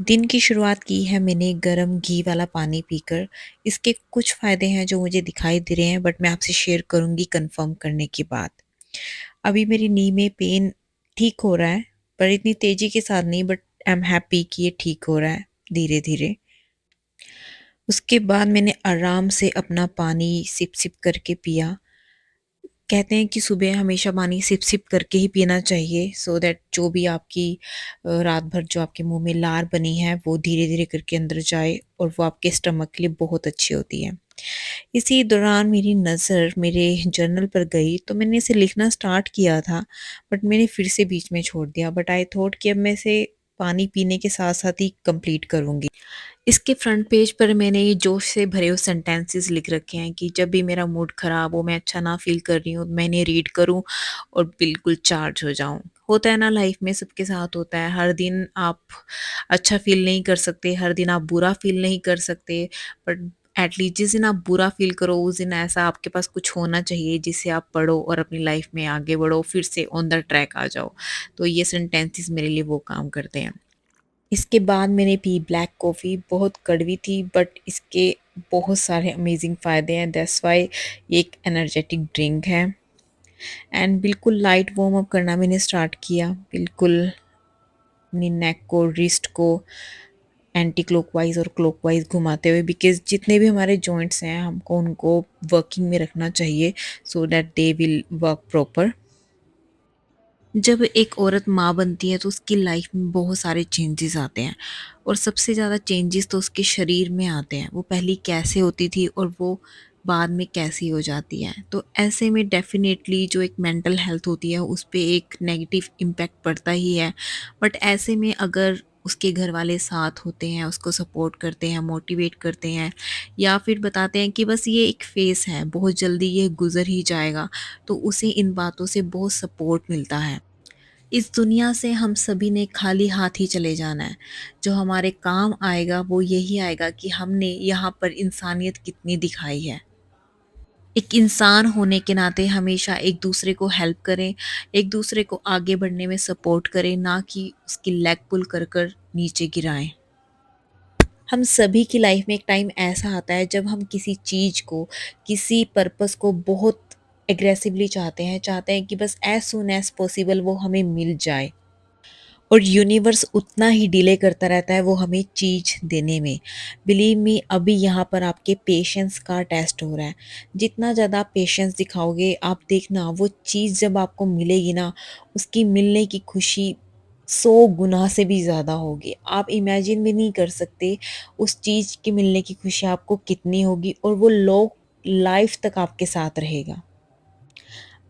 दिन की शुरुआत की है मैंने गरम घी वाला पानी पीकर। इसके कुछ फ़ायदे हैं जो मुझे दिखाई दे रहे हैं, बट मैं आपसे शेयर करूँगी कन्फर्म करने के बाद। अभी मेरी नी में पेन ठीक हो रहा है, पर इतनी तेज़ी के साथ नहीं, बट आई एम हैप्पी कि ये ठीक हो रहा है धीरे-धीरे। उसके बाद मैंने आराम से अपना पानी सिप-सिप करके पिया। कहते हैं कि सुबह हमेशा पानी सिप-सिप करके ही पीना चाहिए, सो दैट जो भी आपकी रात भर जो आपके मुँह में लार बनी है वो धीरे-धीरे करके अंदर जाए और वो आपके स्टमक के लिए बहुत अच्छी होती है। इसी दौरान मेरी नज़र मेरे जर्नल पर गई, तो मैंने इसे लिखना स्टार्ट किया था, बट मैंने फिर से बीच में छोड़ दिया। बट आई थॉट कि अब मैं इसे पानी पीने के साथ-साथ ही कंप्लीट करूँगी। इसके फ्रंट पेज पर मैंने ये जोश से भरे हुए सेंटेंसेस लिख रखे हैं कि जब भी मेरा मूड ख़राब हो, मैं अच्छा ना फ़ील कर रही हूँ, मैं इन्हें रीड करूँ और बिल्कुल चार्ज हो जाऊँ। होता है ना, लाइफ में सबके साथ होता है, हर दिन आप अच्छा फ़ील नहीं कर सकते, हर दिन आप बुरा फ़ील नहीं कर सकते, बट एटलीस्ट जिस दिन आप बुरा फ़ील करो उस दिन ऐसा आपके पास कुछ होना चाहिए जिससे आप पढ़ो और अपनी लाइफ में आगे बढ़ो, फिर से ऑन द ट्रैक आ जाओ। तो ये सेंटेंसेस मेरे लिए वो काम करते हैं। इसके बाद मैंने पी ब्लैक कॉफ़ी, बहुत कड़वी थी, बट इसके बहुत सारे अमेजिंग फ़ायदे हैं, दैट्स व्हाई ये एक एनर्जेटिक ड्रिंक है। एंड बिल्कुल लाइट वार्म अप करना मैंने स्टार्ट किया, बिल्कुल अपनी नेक को, रिस्ट को एंटी क्लॉकवाइज और क्लॉकवाइज घुमाते हुए, बिकॉज़ जितने भी हमारे जॉइंट्स हैं हमको उनको वर्किंग में रखना चाहिए, so that they will work proper. जब एक औरत माँ बनती है तो उसकी लाइफ में बहुत सारे चेंजेस आते हैं, और सबसे ज़्यादा चेंजेस तो उसके शरीर में आते हैं। वो पहले कैसे होती थी और वो बाद में कैसी हो जाती है। तो ऐसे में डेफ़िनेटली जो एक मेंटल हेल्थ होती है उस पे एक नेगेटिव इम्पैक्ट पड़ता ही है। बट ऐसे में अगर उसके घर वाले साथ होते हैं, उसको सपोर्ट करते हैं, मोटिवेट करते हैं, या फिर बताते हैं कि बस ये एक फ़ेज़ है, बहुत जल्दी ये गुज़र ही जाएगा, तो उसे इन बातों से बहुत सपोर्ट मिलता है। इस दुनिया से हम सभी ने खाली हाथ ही चले जाना है। जो हमारे काम आएगा वो यही आएगा कि हमने यहाँ पर इंसानियत कितनी दिखाई है। एक इंसान होने के नाते हमेशा एक दूसरे को हेल्प करें, एक दूसरे को आगे बढ़ने में सपोर्ट करें, ना कि उसकी लेग पुल कर कर नीचे गिराएँ। हम सभी की लाइफ में एक टाइम ऐसा आता है जब हम किसी चीज़ को, किसी पर्पस को बहुत एग्रेसिवली चाहते हैं कि बस एज़ सून एज़ पॉसिबल वो हमें मिल जाए। और यूनिवर्स उतना ही डिले करता रहता है वो हमें चीज़ देने में। बिलीव मी, अभी यहाँ पर आपके पेशेंस का टेस्ट हो रहा है। जितना ज़्यादा आप पेशेंस दिखाओगे, आप देखना वो चीज़ जब आपको मिलेगी ना, उसकी मिलने की खुशी 100 गुना से भी ज़्यादा होगी। आप इमेजिन भी नहीं कर सकते उस चीज़ की मिलने की खुशी आपको कितनी होगी, और वो लोग लाइफ तक आपके साथ रहेगा।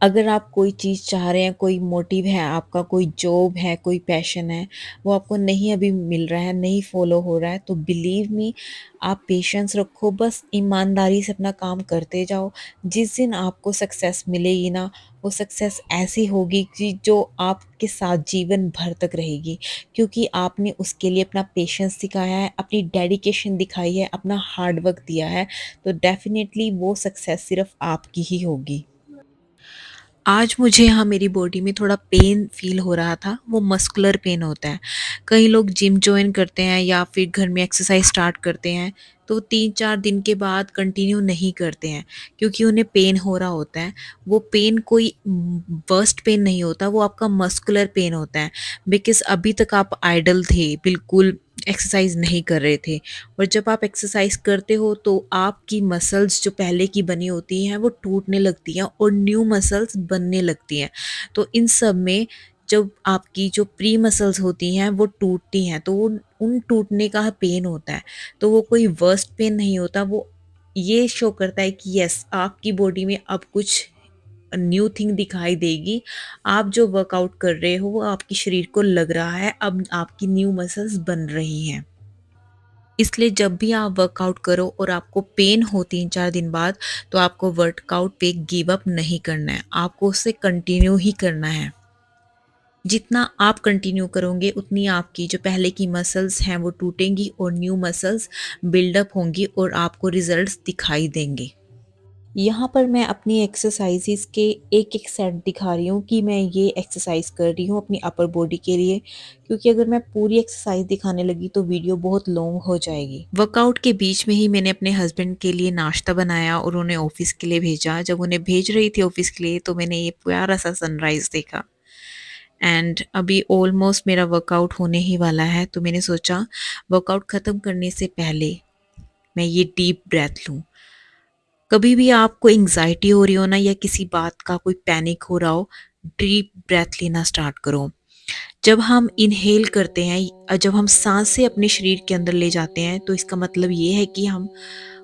अगर आप कोई चीज़ चाह रहे हैं, कोई मोटिव है आपका, कोई जॉब है, कोई पैशन है, वो आपको नहीं अभी मिल रहा है, नहीं फॉलो हो रहा है, तो बिलीव मी, आप पेशेंस रखो, बस ईमानदारी से अपना काम करते जाओ। जिस दिन आपको सक्सेस मिलेगी ना, वो सक्सेस ऐसी होगी कि जो आपके साथ जीवन भर तक रहेगी, क्योंकि आपने उसके लिए अपना पेशेंस दिखाया है, अपनी डेडिकेशन दिखाई है, अपना हार्ड वर्क दिया है, तो डेफ़िनेटली वो सक्सेस सिर्फ़ आपकी ही होगी। आज मुझे यहाँ मेरी बॉडी में थोड़ा पेन फ़ील हो रहा था, वो मस्कुलर पेन होता है। कई लोग जिम जॉइन करते हैं या फिर घर में एक्सरसाइज़ स्टार्ट करते हैं, तो 3-4 दिन के बाद कंटिन्यू नहीं करते हैं, क्योंकि उन्हें पेन हो रहा होता है। वो पेन कोई वर्स्ट पेन नहीं होता, वो आपका मस्कुलर पेन होता है, बिकॉज़ अभी तक आप आइडल थे, बिल्कुल एक्सरसाइज़ नहीं कर रहे थे, और जब आप एक्सरसाइज़ करते हो तो आपकी मसल्स जो पहले की बनी होती हैं वो टूटने लगती हैं और न्यू मसल्स बनने लगती हैं। तो इन सब में जब आपकी जो प्री मसल्स होती हैं वो टूटती हैं, तो उन टूटने का पेन होता है। तो वो कोई वर्स्ट पेन नहीं होता, वो ये शो करता है कि यस, आपकी बॉडी में अब कुछ न्यू थिंग दिखाई देगी। आप जो वर्कआउट कर रहे हो वो आपके शरीर को लग रहा है, अब आपकी न्यू मसल्स बन रही हैं। इसलिए जब भी आप वर्कआउट करो और आपको पेन हो 3-4 दिन बाद, तो आपको वर्कआउट पे गिव अप नहीं करना है, आपको उसे कंटिन्यू ही करना है। जितना आप कंटिन्यू करोगे उतनी आपकी जो पहले की मसल्स हैं वो टूटेंगी और न्यू मसल्स बिल्डअप होंगी और आपको रिजल्ट्स दिखाई देंगे। यहाँ पर मैं अपनी एक्सरसाइज़ेज़ के एक-एक सेट दिखा रही हूँ कि मैं ये एक्सरसाइज़ कर रही हूँ अपनी अपर बॉडी के लिए, क्योंकि अगर मैं पूरी एक्सरसाइज़ दिखाने लगी तो वीडियो बहुत लॉन्ग हो जाएगी। वर्कआउट के बीच में ही मैंने अपने हस्बैंड के लिए नाश्ता बनाया और उन्हें ऑफ़िस के लिए भेजा। जब उन्हें भेज रही थी ऑफ़िस के लिए तो मैंने ये प्यारा-सा सनराइज़ देखा एंड अभी ऑलमोस्ट मेरा वर्कआउट होने ही वाला है, तो मैंने सोचा वर्कआउट ख़त्म करने से पहले मैं ये डीप ब्रेथ लूँ। कभी भी आपको एंग्जायटी हो रही हो ना या किसी बात का कोई पैनिक हो रहा हो, डीप ब्रेथ लेना स्टार्ट करो। जब हम इनहेल करते हैं जब हम साँसें अपने शरीर के अंदर ले जाते हैं, तो इसका मतलब ये है कि हम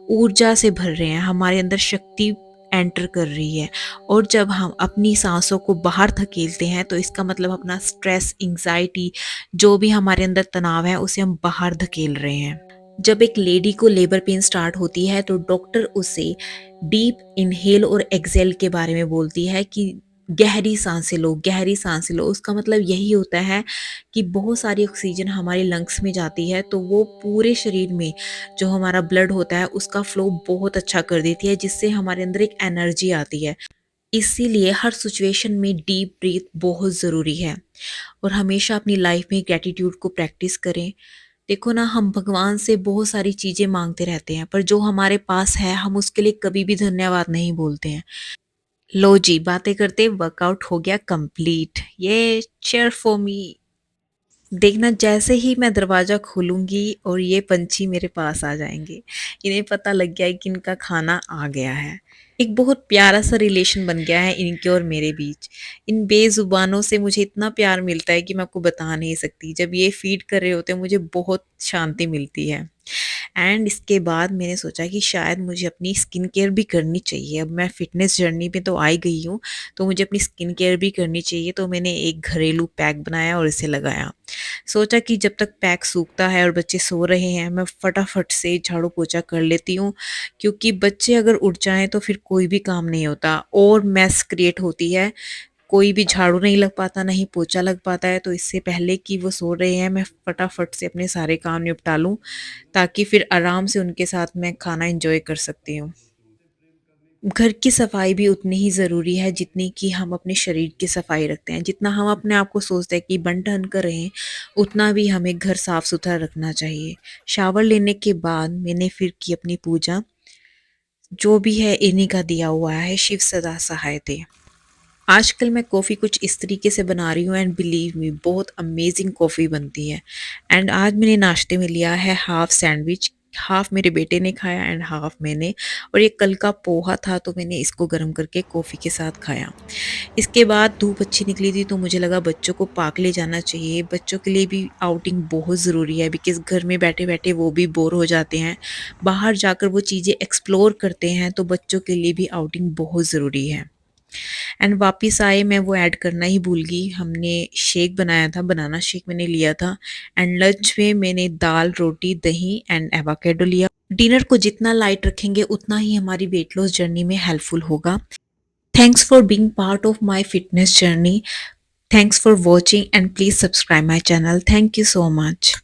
ऊर्जा से भर रहे हैं, हमारे अंदर शक्ति एंटर कर रही है। और जब हम अपनी साँसों को बाहर धकेलते हैं, तो इसका मतलब अपना स्ट्रेस, एंग्जायटी जो भी हमारे अंदर तनाव है, उसे हम बाहर धकेल रहे हैं। जब एक लेडी को लेबर पेन स्टार्ट होती है तो डॉक्टर उसे डीप इनहेल और एक्सहेल के बारे में बोलती है कि गहरी सांसें लो, गहरी सांसें लो। उसका मतलब यही होता है कि बहुत सारी ऑक्सीजन हमारे लंग्स में जाती है तो वो पूरे शरीर में जो हमारा ब्लड होता है उसका फ्लो बहुत अच्छा कर देती है, जिससे हमारे अंदर एक एनर्जी आती है। इसीलिए हर सिचुएशन में डीप ब्रीथ बहुत ज़रूरी है और हमेशा अपनी लाइफ में ग्रैटिट्यूड को प्रैक्टिस करें। देखो ना, हम भगवान से बहुत सारी चीज़ें माँगते रहते हैं, पर जो हमारे पास है हम उसके लिए कभी भी धन्यवाद नहीं बोलते हैं। लो जी, बातें करते वर्कआउट हो गया कंप्लीट। ये चीयर फॉर मी। देखना, जैसे ही मैं दरवाज़ा खोलूँगी और ये पंछी मेरे पास आ जाएँगे। इन्हें पता लग गया है कि इनका खाना आ गया है। एक बहुत प्यारा-सा रिलेशन बन गया है इनके और मेरे बीच। इन बेज़ुबानों से मुझे इतना प्यार मिलता है कि मैं आपको बता नहीं सकती। जब ये फ़ीड कर रहे होते हैं मुझे बहुत शांति मिलती है। एंड इसके बाद मैंने सोचा कि शायद मुझे अपनी स्किन केयर भी करनी चाहिए। अब मैं फ़िटनेस जर्नी पे तो आ ही गई हूँ, तो मुझे अपनी स्किन केयर भी करनी चाहिए। तो मैंने एक घरेलू पैक बनाया और इसे लगाया। सोचा कि जब तक पैक सूखता है और बच्चे सो रहे हैं, मैं फटाफट से झाड़ू पोछा कर लेती हूँ, क्योंकि बच्चे अगर उठ जाएँ तो फिर कोई भी काम नहीं होता और मेस क्रिएट होती है। कोई भी झाड़ू नहीं लग पाता, ना ही पोछा लग पाता है। तो इससे पहले कि वो सो रहे हैं, मैं फटाफट से अपने सारे काम निपटा लूँ, ताकि फिर आराम से उनके साथ मैं खाना एन्जॉय कर सकती हूँ। घर की सफाई भी उतनी ही ज़रूरी है जितनी कि हम अपने शरीर की सफाई रखते हैं। जितना हम अपने आप को सोचते हैं कि बन-ठन कर रहें, उतना भी हमें घर साफ-सुथरा रखना चाहिए। शावर लेने के बाद मैंने फिर की अपनी पूजा। जो भी है इन्हीं का दिया हुआ है, शिव सदा सहाय थे। आजकल मैं कॉफ़ी कुछ इस तरीके से बना रही हूँ एंड बिलीव मी, बहुत अमेजिंग कॉफ़ी बनती है। एंड आज मैंने नाश्ते में लिया है हाफ सैंडविच, हाफ मेरे बेटे ने खाया एंड हाफ मैंने। और ये कल का पोहा था तो मैंने इसको गर्म करके कॉफ़ी के साथ खाया। इसके बाद धूप अच्छी निकली थी तो मुझे लगा बच्चों को पार्क ले जाना चाहिए। बच्चों के लिए भी आउटिंग बहुत ज़रूरी है, बिकॉज़ घर में बैठे-बैठे वो भी बोर हो जाते हैं। बाहर जाकर वो चीज़ें एक्सप्लोर करते हैं तो बच्चों के लिए भी आउटिंग बहुत ज़रूरी है। एंड वापस आए मैं वो ऐड करना ही भूल गई। हमने शेक बनाया था, बनाना शेक मैंने लिया था। एंड लंच में मैंने दाल, रोटी, दही एंड एवोकेडो लिया। डिनर को जितना लाइट रखेंगे उतना ही हमारी वेट लॉस जर्नी में हेल्पफुल होगा। Thanks for being part of my fitness journey. Thanks for watching and please subscribe my channel. Thank you so much.